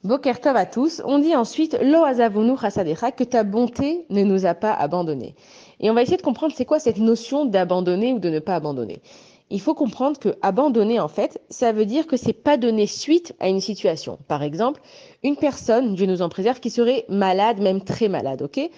Boker Tov à tous. On dit ensuite Lo azavonu chasadecha, que ta bonté ne nous a pas abandonnés. Et on va essayer de comprendre c'est quoi cette notion d'abandonner ou de ne pas abandonner. Il faut comprendre que abandonner, en fait, ça veut dire que c'est pas donner suite à une situation. Par exemple, une personne, Dieu nous en préserve, qui serait malade, même très malade, ok?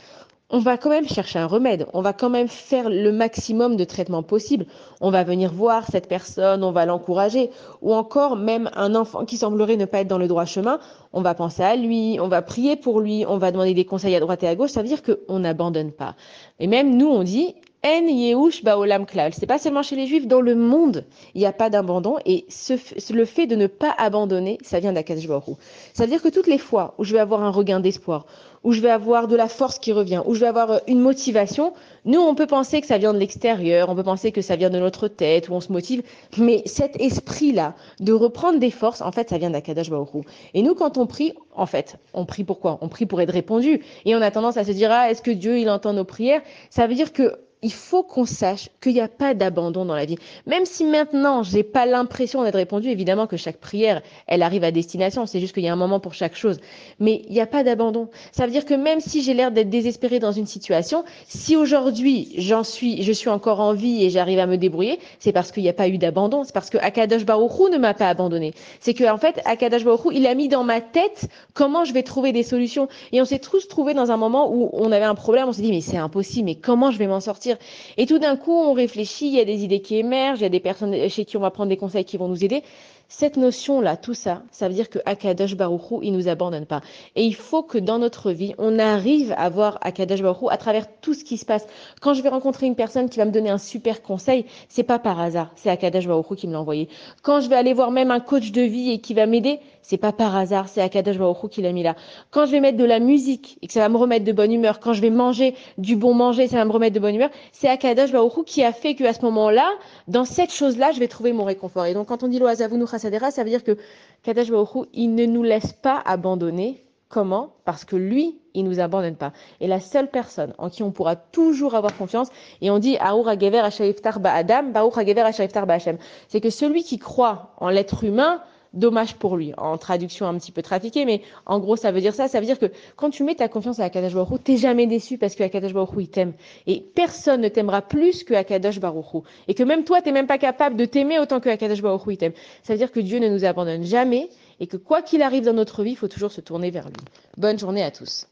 On va quand même chercher un remède, on va quand même faire le maximum de traitements possible. On va venir voir cette personne, on va l'encourager. Ou encore, même un enfant qui semblerait ne pas être dans le droit chemin, on va penser à lui, on va prier pour lui, on va demander des conseils à droite et à gauche. Ça veut dire qu'on n'abandonne pas. Et même nous, on dit, En Yehush Baolam Klal. C'est pas seulement chez les Juifs, dans le monde, il n'y a pas d'abandon. Et le fait de ne pas abandonner, ça vient d'Akadosh Baruch Hu. Ça veut dire que toutes les fois où je vais avoir un regain d'espoir, où je vais avoir de la force qui revient, où je vais avoir une motivation, nous, on peut penser que ça vient de l'extérieur, on peut penser que ça vient de notre tête, où on se motive, mais cet esprit-là, de reprendre des forces, en fait, ça vient d'Akadosh Baruch Hu. Et nous, quand on prie, en fait, on prie pourquoi? On prie pour être répondu. Et on a tendance à se dire, ah, est-ce que Dieu, il entend nos prières? Ça veut dire que il faut qu'on sache qu'il n'y a pas d'abandon dans la vie. Même si maintenant, j'ai pas l'impression d'être répondu, évidemment que chaque prière, elle arrive à destination. C'est juste qu'il y a un moment pour chaque chose. Mais il n'y a pas d'abandon. Ça veut dire que même si j'ai l'air d'être désespérée dans une situation, si aujourd'hui je suis encore en vie et j'arrive à me débrouiller, c'est parce qu'il n'y a pas eu d'abandon. C'est parce que Akadosh Baruch Hu ne m'a pas abandonné. C'est que en fait, Akadosh Baruch Hu, il a mis dans ma tête comment je vais trouver des solutions. Et on s'est tous trouvés dans un moment où on avait un problème. On s'est dit mais c'est impossible. Mais comment je vais m'en sortir? Et tout d'un coup, on réfléchit. Il y a des idées qui émergent. Il y a des personnes chez qui on va prendre des conseils qui vont nous aider. Cette notion-là, tout ça, ça veut dire que Akadosh Baruch Hu, il nous abandonne pas. Et il faut que dans notre vie, on arrive à voir Akadosh Baruch Hu à travers tout ce qui se passe. Quand je vais rencontrer une personne qui va me donner un super conseil, c'est pas par hasard, c'est Akadosh Baruch Hu qui me l'a envoyé. Quand je vais aller voir même un coach de vie et qui va m'aider, c'est pas par hasard, c'est Akadosh Baruch Hu qui l'a mis là. Quand je vais mettre de la musique et que ça va me remettre de bonne humeur, quand je vais manger du bon manger, ça va me remettre de bonne humeur, c'est Akadosh Baruch Hu qui a fait qu'à ce moment-là, dans cette chose-là, je vais trouver mon réconfort. Et donc, quand on dit Loazavunu Chassadera, ça veut dire que Kadosh Baruch Hu, il ne nous laisse pas abandonner. Comment? Parce que lui, il nous abandonne pas. Et la seule personne en qui on pourra toujours avoir confiance, et on dit Aour Hagever Ashaiftar Ba'adam, Baour Hagever Ashaiftar Ba'Hashem, c'est que celui qui croit en l'être humain, dommage pour lui, en traduction un petit peu trafiquée, mais en gros, ça veut dire ça. Ça veut dire que quand tu mets ta confiance à Akadosh Baruch Hu, t'es jamais déçu parce que Akadosh Baruch Hu, il t'aime. Et personne ne t'aimera plus que Akadosh Baruch Hu. Et que même toi, t'es même pas capable de t'aimer autant que Akadosh Baruch Hu, il t'aime. Ça veut dire que Dieu ne nous abandonne jamais et que quoi qu'il arrive dans notre vie, il faut toujours se tourner vers lui. Bonne journée à tous.